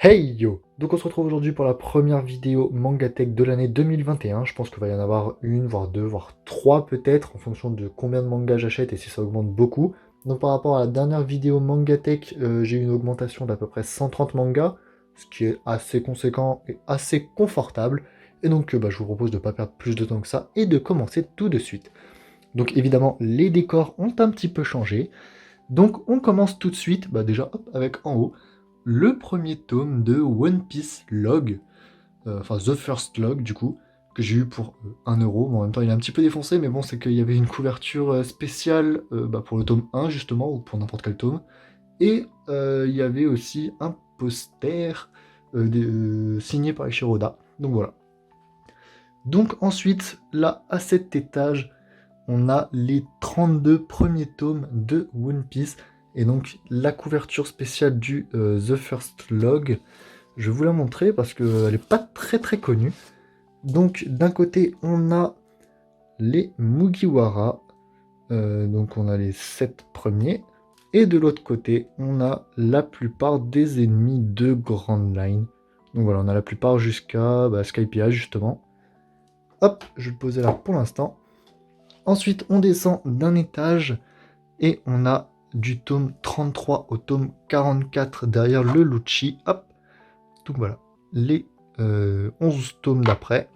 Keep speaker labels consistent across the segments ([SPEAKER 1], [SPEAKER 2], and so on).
[SPEAKER 1] Hey yo! Donc on se retrouve aujourd'hui pour la première vidéo MangaTech de l'année 2021. Je pense qu'il va y en avoir une, voire deux, voire trois peut-être, en fonction de combien de mangas j'achète et si ça augmente beaucoup. Donc par rapport à la dernière vidéo MangaTech, j'ai eu une augmentation d'à peu près 130 mangas, ce qui est assez conséquent et assez confortable. Et donc je vous propose de ne pas perdre plus de temps que ça et de commencer tout de suite. Donc évidemment, les décors ont un petit peu changé. Donc on commence tout de suite, déjà hop, avec en haut le premier tome de One Piece Log, enfin The First Log du coup, que j'ai eu pour 1 euro. Bon, en même temps il est un petit peu défoncé, mais bon, c'est qu'il y avait une couverture spéciale pour le tome 1 justement, ou pour n'importe quel tome. Et il y avait aussi un poster signé par Ishiroda. Donc voilà. Donc ensuite, là, à cet étage, on a les 32 premiers tomes de One Piece, et donc la couverture spéciale du The First Log. Je vais vous la montrer parce qu'elle n'est pas très très connue. Donc d'un côté, on a les Mugiwara, donc on a les 7 premiers, et de l'autre côté, on a la plupart des ennemis de Grand Line. Donc voilà, on a la plupart jusqu'à Skypiea justement. Hop, je vais le poser là pour l'instant. Ensuite, on descend d'un étage et on a du tome 33 au tome 44 derrière le Lucci. Hop, donc voilà, les 11 tomes d'après.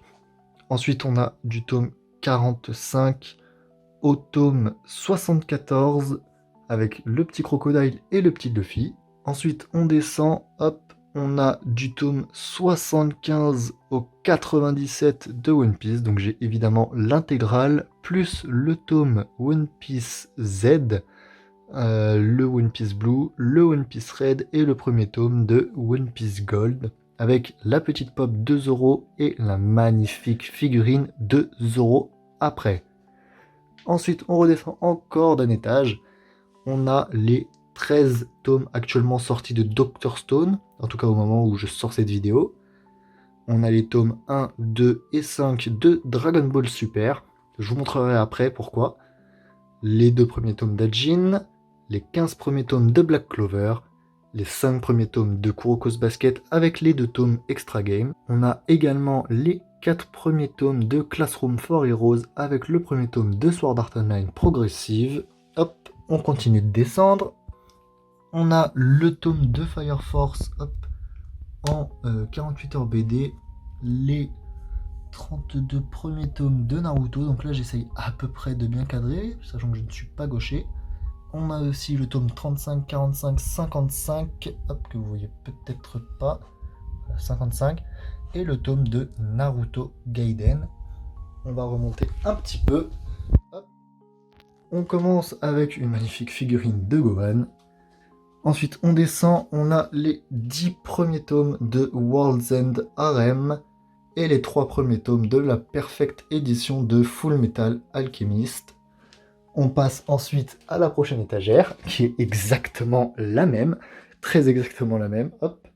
[SPEAKER 1] Ensuite, on a du tome 45 au tome 74 avec le petit crocodile et le petit Luffy. Ensuite, on descend, hop, on a du tome 75 au 97 de One Piece. Donc j'ai évidemment l'intégrale, plus le tome One Piece Z, le One Piece Blue, le One Piece Red et le premier tome de One Piece Gold, avec la petite pop de Zoro et la magnifique figurine de Zoro après. Ensuite, on redescend encore d'un étage. On a les 13 tomes actuellement sortis de Dr. Stone, en tout cas au moment où je sors cette vidéo. On a les tomes 1, 2 et 5 de Dragon Ball Super. Je vous montrerai après pourquoi. Les 2 premiers tomes d'Ajin, les 15 premiers tomes de Black Clover, les 5 premiers tomes de Kuroko's Basket avec les 2 tomes Extra Game. On a également les 4 premiers tomes de Classroom for Heroes avec le premier tome de Sword Art Online Progressive. Hop, on continue de descendre. On a le tome de Fire Force, hop, en 48 heures BD, les 32 premiers tomes de Naruto. Donc là, j'essaye à peu près de bien cadrer, sachant que je ne suis pas gaucher. On a aussi le tome 35, 45, 55, hop, que vous voyez peut-être pas, 55, et le tome de Naruto Gaiden. On va remonter un petit peu. Hop. On commence avec une magnifique figurine de Gohan. Ensuite, on descend, on a les 10 premiers tomes de World's End Harem et les 3 premiers tomes de la Perfect édition de Full Metal Alchemist. On passe ensuite à la prochaine étagère, qui est exactement la même, très exactement la même. Hop.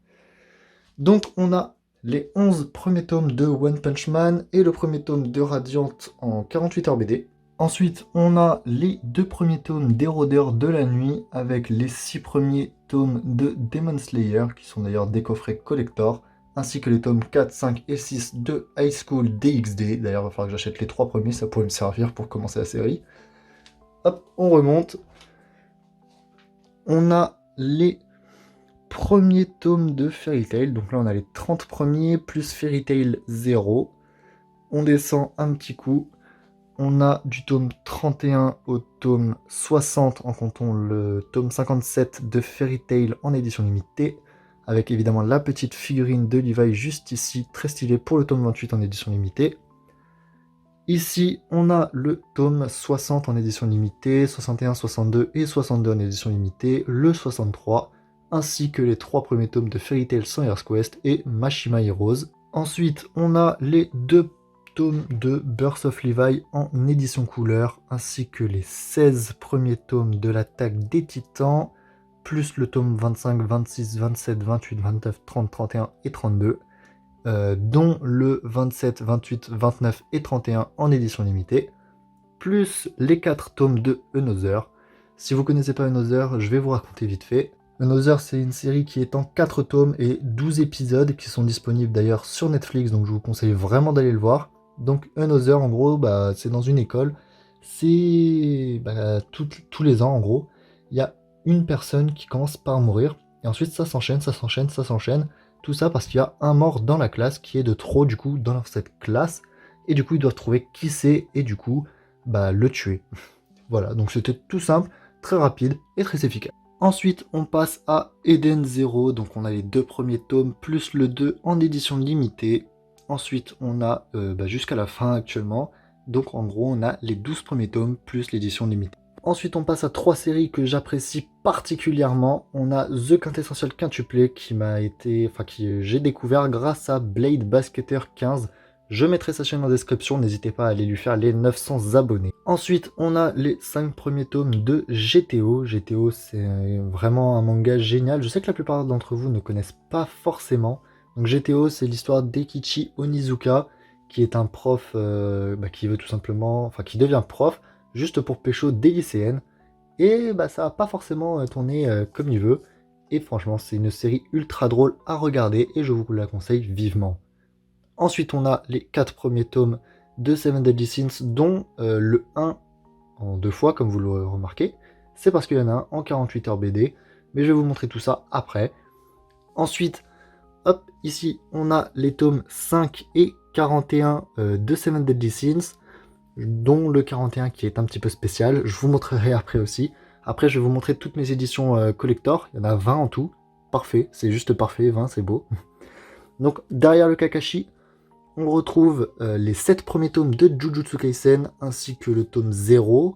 [SPEAKER 1] Donc, on a les 11 premiers tomes de One Punch Man et le premier tome de Radiant en 48 heures BD. Ensuite, on a les 2 premiers tomes d'Érodeur de la Nuit avec les 6 premiers tomes de Demon Slayer, qui sont d'ailleurs des coffrets collector, ainsi que les tomes 4, 5 et 6 de High School DxD. D'ailleurs, il va falloir que j'achète les 3 premiers, ça pourrait me servir pour commencer la série. Hop, on remonte. On a les premiers tomes de Fairy Tail. Donc là, on a les 30 premiers plus Fairy Tail 0. On descend un petit coup. On a du tome 31 au tome 60 en comptant le tome 57 de Fairy Tail en édition limitée, avec évidemment la petite figurine de Levi juste ici, très stylée pour le tome 28 en édition limitée. Ici, on a le tome 60 en édition limitée, 61, 62 et 62 en édition limitée, le 63, ainsi que les 3 premiers tomes de Fairy Tail sans Heroes Quest et Mashima Heroes. Ensuite, on a les 2 tomes de Birth of Levi en édition couleur, ainsi que les 16 premiers tomes de l'attaque des titans, plus le tome 25, 26, 27, 28, 29, 30, 31 et 32, dont le 27, 28, 29 et 31 en édition limitée, plus les 4 tomes de Another. Si vous ne connaissez pas Another, je vais vous raconter vite fait. Another, c'est une série qui est en 4 tomes et 12 épisodes qui sont disponibles d'ailleurs sur Netflix, donc je vous conseille vraiment d'aller le voir. Donc Another, en gros, bah, c'est dans une école. C'est bah, tous les ans, en gros, il y a une personne qui commence par mourir. Et ensuite, ça s'enchaîne, ça s'enchaîne, ça s'enchaîne. Tout ça parce qu'il y a un mort dans la classe qui est de trop, du coup, dans cette classe. Et du coup, ils doivent trouver qui c'est et du coup, bah, le tuer. Voilà, donc c'était tout simple, très rapide et très efficace. Ensuite, on passe à Eden Zero, donc on a les 2 premiers tomes plus le 2 en édition limitée. Ensuite, on a bah, jusqu'à la fin actuellement, donc en gros, on a les 12 premiers tomes plus l'édition limitée. Ensuite, on passe à 3 séries que j'apprécie particulièrement. On a The Quintessential Quintuplé qui que j'ai découvert grâce à Blade Basketer 15. Je mettrai sa chaîne en description, n'hésitez pas à aller lui faire les 900 abonnés. Ensuite, on a les 5 premiers tomes de GTO. GTO, c'est vraiment un manga génial. Je sais que la plupart d'entre vous ne connaissent pas forcément. Donc GTO, c'est l'histoire d'Ekichi Onizuka, qui est un prof qui veut tout simplement, qui devient prof juste pour pécho des lycéennes. Et bah, ça n'a pas forcément tourné comme il veut. Et franchement, c'est une série ultra drôle à regarder et je vous la conseille vivement. Ensuite, on a les 4 premiers tomes de Seven Deadly Sins, dont le 1 en 2 fois, comme vous l'aurez remarqué. C'est parce qu'il y en a un en 48 heures BD, mais je vais vous montrer tout ça après. Ensuite, hop, ici, on a les tomes 5 et 41 de Seven Deadly Sins, dont le 41 qui est un petit peu spécial. Je vous montrerai après aussi. Après, je vais vous montrer toutes mes éditions collector. Il y en a 20 en tout. Parfait, c'est juste parfait, 20, c'est beau. Donc, derrière le Kakashi, on retrouve les 7 premiers tomes de Jujutsu Kaisen, ainsi que le tome 0,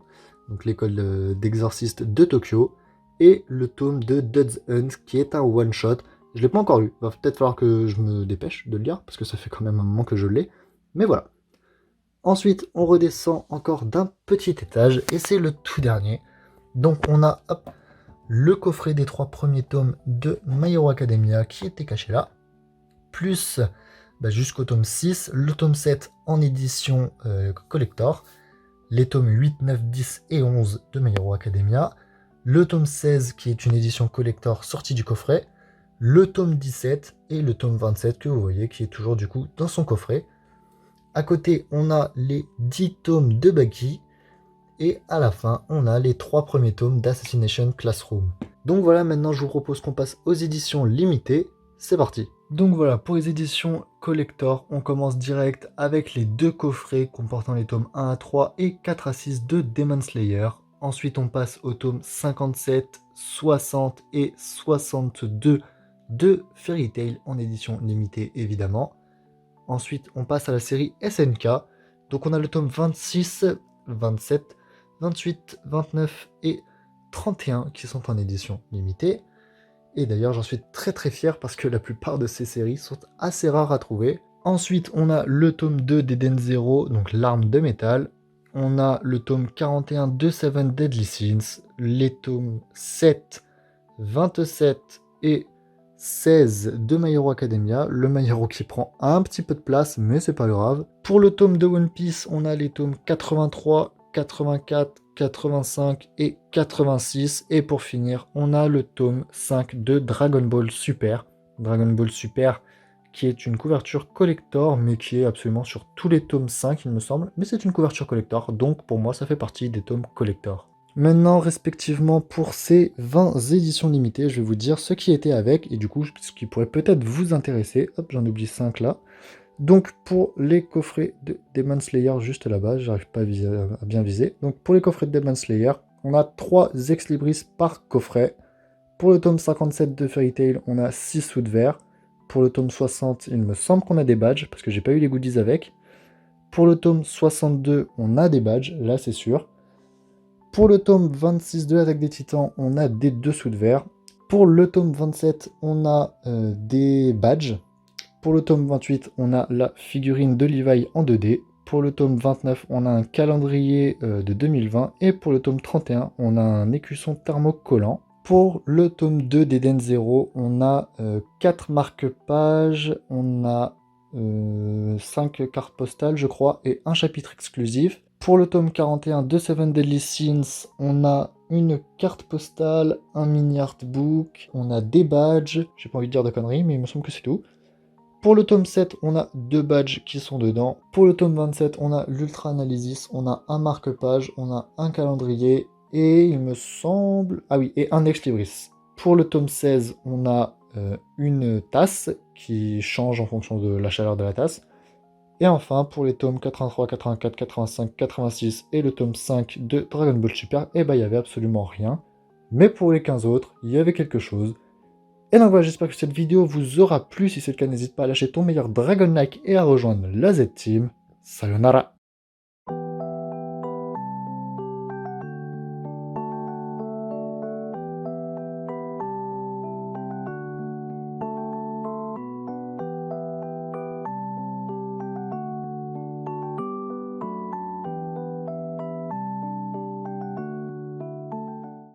[SPEAKER 1] donc l'école d'exorciste de Tokyo, et le tome de Dud's Hunt, qui est un one-shot. Je ne l'ai pas encore lu, il va peut-être falloir que je me dépêche de le lire, parce que ça fait quand même un moment que je l'ai, mais voilà. Ensuite, on redescend encore d'un petit étage, et c'est le tout dernier. Donc on a le coffret des 3 premiers tomes de My Hero Academia, qui était caché là, plus jusqu'au tome 6, le tome 7 en édition collector, les tomes 8, 9, 10 et 11 de My Hero Academia, le tome 16 qui est une édition collector sortie du coffret, le tome 17 et le tome 27 que vous voyez qui est toujours du coup dans son coffret. À côté, on a les 10 tomes de Baki et à la fin, on a les 3 premiers tomes d'Assassination Classroom. Donc voilà, maintenant je vous propose qu'on passe aux éditions limitées. C'est parti. Donc voilà, pour les éditions collector, on commence direct avec les 2 coffrets comportant les tomes 1 à 3 et 4 à 6 de Demon Slayer. Ensuite, on passe aux tomes 57, 60 et 62 de Fairy Tail en édition limitée évidemment. Ensuite, on passe à la série SNK. Donc on a le tome 26, 27, 28, 29 et 31 qui sont en édition limitée. Et d'ailleurs, j'en suis très très fier parce que la plupart de ces séries sont assez rares à trouver. Ensuite, on a le tome 2 d'Eden Zero, donc l'arme de métal. On a le tome 41 de Seven Deadly Sins, les tomes 7, 27 et 16 de My Hero Academia. Le My Hero qui prend un petit peu de place, mais c'est pas grave. Pour le tome de One Piece, on a les tomes 83, 84, 85 et 86. Et pour finir, on a le tome 5 de Dragon Ball Super. Dragon Ball Super qui est une couverture collector, mais qui est absolument sur tous les tomes 5, il me semble. Mais c'est une couverture collector, donc pour moi, ça fait partie des tomes collector. Maintenant, respectivement, pour ces 20 éditions limitées, je vais vous dire ce qui était avec, et du coup, ce qui pourrait peut-être vous intéresser. Hop, j'en oublie 5 là. Donc, pour les coffrets de Demon Slayer, juste là-bas, j'arrive pas à bien viser. Donc, pour les coffrets de Demon Slayer, on a 3 Ex Libris par coffret. Pour le tome 57 de Fairy Tail, on a 6 sous de verre. Pour le tome 60, il me semble qu'on a des badges, parce que j'ai pas eu les goodies avec. Pour le tome 62, on a des badges, là c'est sûr. Pour le tome 26 de l'Attaque des Titans, on a des dessous de verre. Pour le tome 27, on a des badges. Pour le tome 28, on a la figurine de Levi en 2D. Pour le tome 29, on a un calendrier de 2020. Et pour le tome 31, on a un écusson thermocollant. Pour le tome 2 d'Eden Zero, on a 4 marque-pages, on a 5 cartes postales, je crois, et un chapitre exclusif. Pour le tome 41 de Seven Deadly Sins, on a une carte postale, un mini artbook, on a des badges, j'ai pas envie de dire de conneries, mais il me semble que c'est tout. Pour le tome 7, on a 2 badges qui sont dedans. Pour le tome 27, on a l'Ultra Analysis, on a un marque-page, on a un calendrier, et il me semble... Ah oui, et un Ex Libris. Pour le tome 16, on a une tasse qui change en fonction de la chaleur de la tasse. Et enfin, pour les tomes 83, 84, 85, 86 et le tome 5 de Dragon Ball Super, eh ben, il n'y avait absolument rien. Mais pour les 15 autres, il y avait quelque chose. Et donc voilà, j'espère que cette vidéo vous aura plu. Si c'est le cas, n'hésite pas à lâcher ton meilleur Dragon Like et à rejoindre la Z-Team. Sayonara!